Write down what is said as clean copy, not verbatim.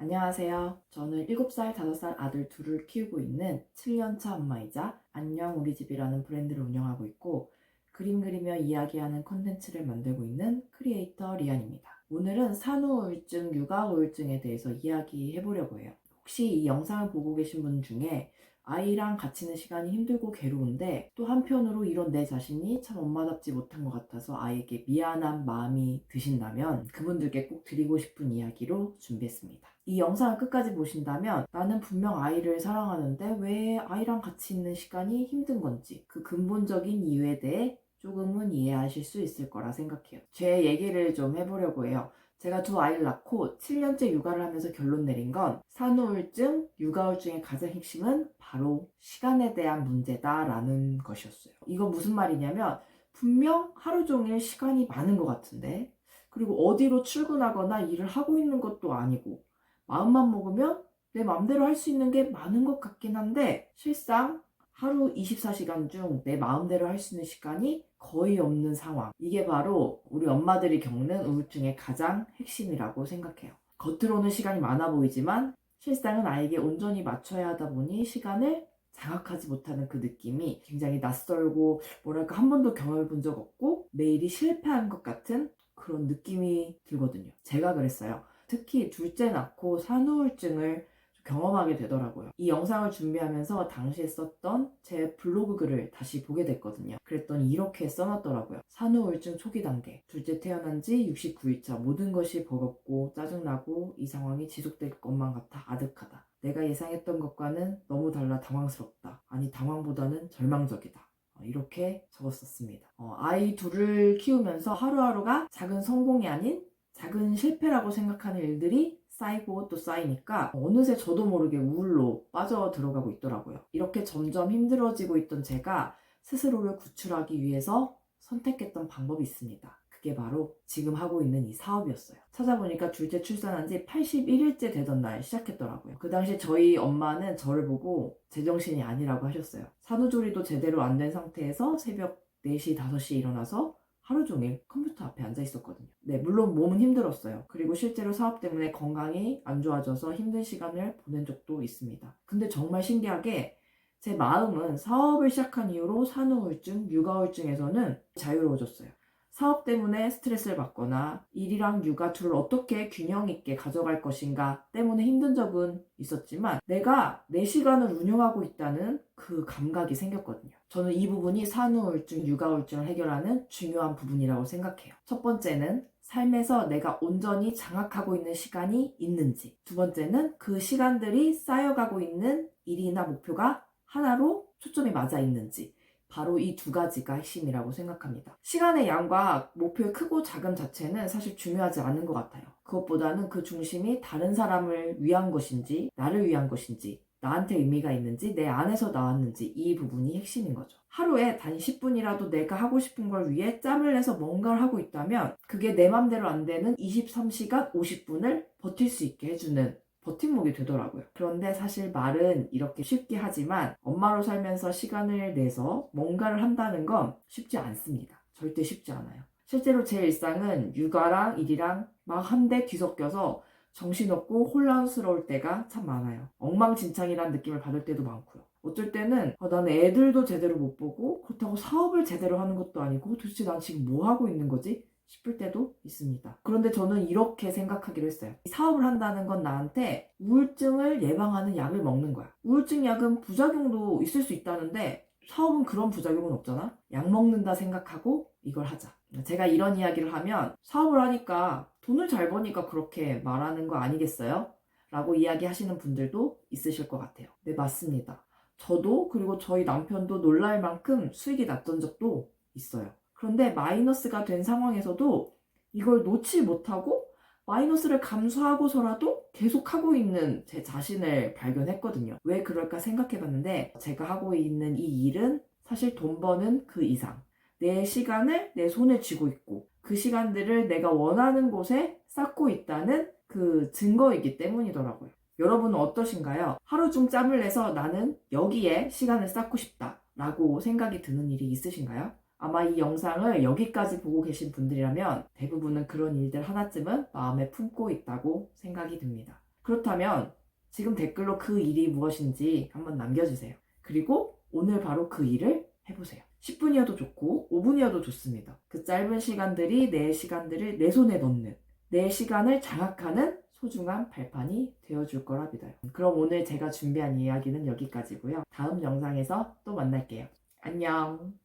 안녕하세요. 저는 7살, 5살 아들 둘을 키우고 있는 7년차 엄마이자 안녕 우리 집이라는 브랜드를 운영하고 있고 그림 그리며 이야기하는 콘텐츠를 만들고 있는 크리에이터 리안입니다. 오늘은 산후우울증, 육아우울증에 대해서 이야기해 보려고 해요. 혹시 이 영상을 보고 계신 분 중에 아이랑 같이 있는 시간이 힘들고 괴로운데 또 한편으로 이런 내 자신이 참 엄마답지 못한 것 같아서 아이에게 미안한 마음이 드신다면 그분들께 꼭 드리고 싶은 이야기로 준비했습니다. 이 영상을 끝까지 보신다면 나는 분명 아이를 사랑하는데 왜 아이랑 같이 있는 시간이 힘든 건지 그 근본적인 이유에 대해 조금은 이해하실 수 있을 거라 생각해요. 제 얘기를 좀 해보려고 해요. 제가 두 아이를 낳고 7년째 육아를 하면서 결론 내린 건 산후우울증, 육아우울증의 가장 핵심은 바로 시간에 대한 문제다라는 것이었어요. 이건 무슨 말이냐면 분명 하루 종일 시간이 많은 것 같은데 그리고 어디로 출근하거나 일을 하고 있는 것도 아니고 마음만 먹으면 내 마음대로 할 수 있는 게 많은 것 같긴 한데 실상 하루 24시간 중 내 마음대로 할 수 있는 시간이 거의 없는 상황. 이게 바로 우리 엄마들이 겪는 우울증의 가장 핵심이라고 생각해요. 겉으로는 시간이 많아 보이지만 실상은 아이에게 온전히 맞춰야 하다 보니 시간을 장악하지 못하는 그 느낌이 굉장히 낯설고 뭐랄까 한 번도 경험해 본 적 없고 매일이 실패한 것 같은 그런 느낌이 들거든요. 제가 그랬어요. 특히 둘째 낳고 산후우울증을 경험하게 되더라고요. 이 영상을 준비하면서 당시에 썼던 제 블로그 글을 다시 보게 됐거든요. 그랬더니 이렇게 써놨더라고요. 산후우울증 초기 단계. 둘째 태어난 지 69일차. 모든 것이 버겁고 짜증나고 이 상황이 지속될 것만 같아 아득하다. 내가 예상했던 것과는 너무 달라 당황스럽다. 아니 당황보다는 절망적이다. 이렇게 적었었습니다. 아이 둘을 키우면서 하루하루가 작은 성공이 아닌 작은 실패라고 생각하는 일들이 쌓이고 또 쌓이니까 어느새 저도 모르게 우울로 빠져 들어가고 있더라고요. 이렇게 점점 힘들어지고 있던 제가 스스로를 구출하기 위해서 선택했던 방법이 있습니다. 그게 바로 지금 하고 있는 이 사업이었어요. 찾아보니까 둘째 출산한 지 81일째 되던 날 시작했더라고요. 그 당시 저희 엄마는 저를 보고 제정신이 아니라고 하셨어요. 산후조리도 제대로 안 된 상태에서 새벽 4시, 5시에 일어나서 하루 종일 컴퓨터 앞에 앉아 있었거든요. 네, 물론 몸은 힘들었어요. 그리고 실제로 사업 때문에 건강이 안 좋아져서 힘든 시간을 보낸 적도 있습니다. 근데 정말 신기하게 제 마음은 사업을 시작한 이후로 산후우울증, 육아우울증에서는 자유로워졌어요. 사업 때문에 스트레스를 받거나 일이랑 육아 둘을 어떻게 균형 있게 가져갈 것인가 때문에 힘든 적은 있었지만 내가 내 시간을 운영하고 있다는 그 감각이 생겼거든요. 저는 이 부분이 산후우울증, 육아우울증을 해결하는 중요한 부분이라고 생각해요. 첫 번째는 삶에서 내가 온전히 장악하고 있는 시간이 있는지, 두 번째는 그 시간들이 쌓여가고 있는 일이나 목표가 하나로 초점이 맞아 있는지, 바로 이 두 가지가 핵심이라고 생각합니다. 시간의 양과 목표의 크고 작음 자체는 사실 중요하지 않은 것 같아요. 그것보다는 그 중심이 다른 사람을 위한 것인지, 나를 위한 것인지, 나한테 의미가 있는지, 내 안에서 나왔는지 이 부분이 핵심인 거죠. 하루에 단 10분이라도 내가 하고 싶은 걸 위해 짬을 내서 뭔가를 하고 있다면 그게 내 맘대로 안 되는 23시간 50분을 버틸 수 있게 해주는 버팀목이 되더라고요. 그런데 사실 말은 이렇게 쉽게 하지만 엄마로 살면서 시간을 내서 뭔가를 한다는 건 쉽지 않습니다. 절대 쉽지 않아요. 실제로 제 일상은 육아랑 일이랑 막 한데 뒤섞여서 정신없고 혼란스러울 때가 참 많아요. 엉망진창이라는 느낌을 받을 때도 많고요. 어쩔 때는 나는 애들도 제대로 못 보고 그렇다고 사업을 제대로 하는 것도 아니고 도대체 난 지금 뭐 하고 있는 거지? 싶을 때도 있습니다. 그런데 저는 이렇게 생각하기로 했어요. 사업을 한다는 건 나한테 우울증을 예방하는 약을 먹는 거야. 우울증 약은 부작용도 있을 수 있다는데 사업은 그런 부작용은 없잖아? 약 먹는다 생각하고 이걸 하자. 제가 이런 이야기를 하면 사업을 하니까 돈을 잘 버니까 그렇게 말하는 거 아니겠어요? 라고 이야기하시는 분들도 있으실 것 같아요. 네, 맞습니다. 저도 그리고 저희 남편도 놀랄 만큼 수익이 났던 적도 있어요. 그런데 마이너스가 된 상황에서도 이걸 놓지 못하고 마이너스를 감수하고서라도 계속 하고 있는 제 자신을 발견했거든요. 왜 그럴까 생각해봤는데 제가 하고 있는 이 일은 사실 돈 버는 그 이상 내 시간을 내 손에 쥐고 있고 그 시간들을 내가 원하는 곳에 쌓고 있다는 그 증거이기 때문이더라고요. 여러분은 어떠신가요? 하루 중 짬을 내서 나는 여기에 시간을 쌓고 싶다 라고 생각이 드는 일이 있으신가요? 아마 이 영상을 여기까지 보고 계신 분들이라면 대부분은 그런 일들 하나쯤은 마음에 품고 있다고 생각이 듭니다. 그렇다면 지금 댓글로 그 일이 무엇인지 한번 남겨주세요. 그리고 오늘 바로 그 일을 해보세요. 10분이어도 좋고 5분이어도 좋습니다. 그 짧은 시간들이 내 시간들을 내 손에 넣는, 내 시간을 장악하는 소중한 발판이 되어줄 거라 믿어요. 그럼 오늘 제가 준비한 이야기는 여기까지고요. 다음 영상에서 또 만날게요. 안녕.